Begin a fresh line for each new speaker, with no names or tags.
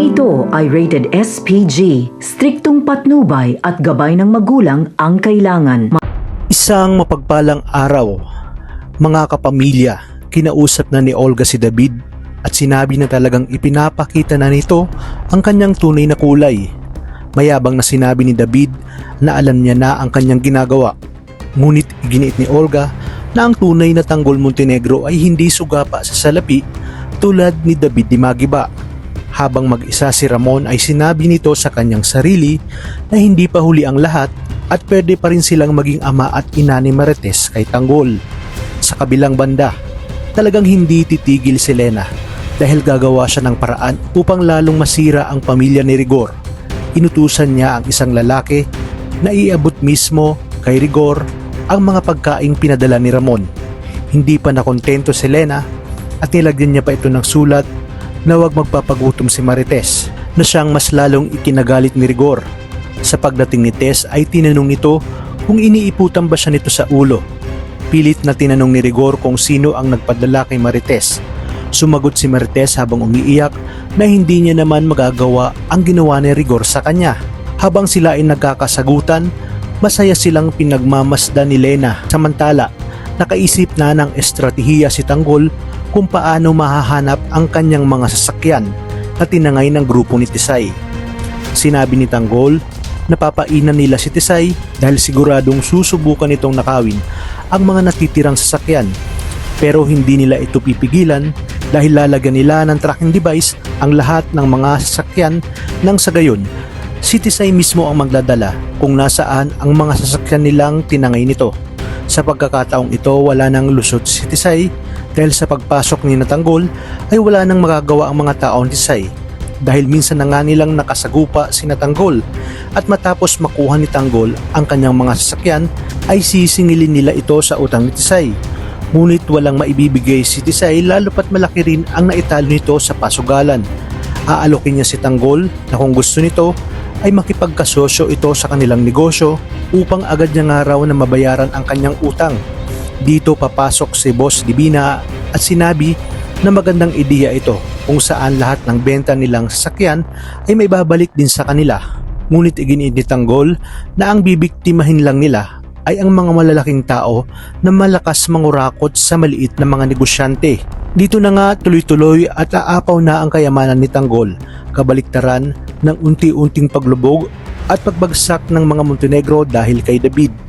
Ito ay rated SPG, striktong patnubay at gabay ng magulang ang kailangan.
Isang mapagpalang araw, mga kapamilya, kinausap na ni Olga si David at sinabi na talagang ipinapakita na nito ang kanyang tunay na kulay. Mayabang na sinabi ni David na alam niya na ang kanyang ginagawa. Ngunit iginiit ni Olga na ang tunay na Tanggol Montenegro ay hindi sugapa sa salapi tulad ni David Di Magiba. Habang mag-isa si Ramon ay sinabi nito sa kanyang sarili na hindi pa huli ang lahat at pwede pa rin silang maging ama at ina ni Marites kay Tanggol. Sa kabilang banda, talagang hindi titigil si Lena dahil gagawa siya ng paraan upang lalong masira ang pamilya ni Rigor. Inutusan niya ang isang lalaki na iabot mismo kay Rigor ang mga pagkaing pinadala ni Ramon. Hindi pa nakontento si Lena at nilagyan niya pa ito ng sulat na huwag magpapagutom si Marites na siyang mas lalong ikinagalit ni Rigor. Sa pagdating ni Tess ay tinanong nito kung iniiputan ba siya nito sa ulo. Pilit na tinanong ni Rigor kung sino ang nagpadala kay Marites. Sumagot si Marites habang umiiyak na hindi niya naman magagawa ang ginawa ni Rigor sa kanya. Habang sila ay nagkakasagutan, masaya silang pinagmamasdan ni Lena. Samantala, nakaisip na ng estratehiya si Tanggol kung paano mahahanap ang kanyang mga sasakyan na tinangay ng grupo ni Tisay. Sinabi ni Tanggol na papainan nila si Tisay dahil siguradong susubukan itong nakawin ang mga natitirang sasakyan, pero hindi nila ito pipigilan dahil lalagyan nila ng tracking device ang lahat ng mga sasakyan nang sa gayon si Tisay mismo ang magdadala kung nasaan ang mga sasakyan nilang tinangay nito. Sa pagkakataong ito, wala nang lusot si Tisay dahil sa pagpasok ni Tanggol ay wala nang magagawa ang mga tao ni Tisay dahil minsan na nga nilang nakasagupa si Tanggol at matapos makuha ni Tanggol ang kanyang mga sasakyan ay sisingilin nila ito sa utang ni Tisay. Ngunit walang maibibigay si Tisay lalo pat malaki rin ang naitalo nito sa pasugalan. Aalokin niya si Tanggol na kung gusto nito ay makipagkasosyo ito sa kanilang negosyo upang agad niya nga raw na mabayaran ang kanyang utang. Dito papasok si Boss Divina at sinabi na magandang ideya ito kung saan lahat ng benta nilang sasakyan ay may babalik din sa kanila. Ngunit iginiit ni Tanggol na ang bibiktimahin lang nila ay ang mga malalaking tao na malakas mangurakot sa maliit na mga negosyante. Dito na nga tuloy-tuloy at aapaw na ang kayamanan ni Tanggol, kabaliktaran ng unti-unting paglubog at pagbagsak ng mga Montenegro dahil kay David.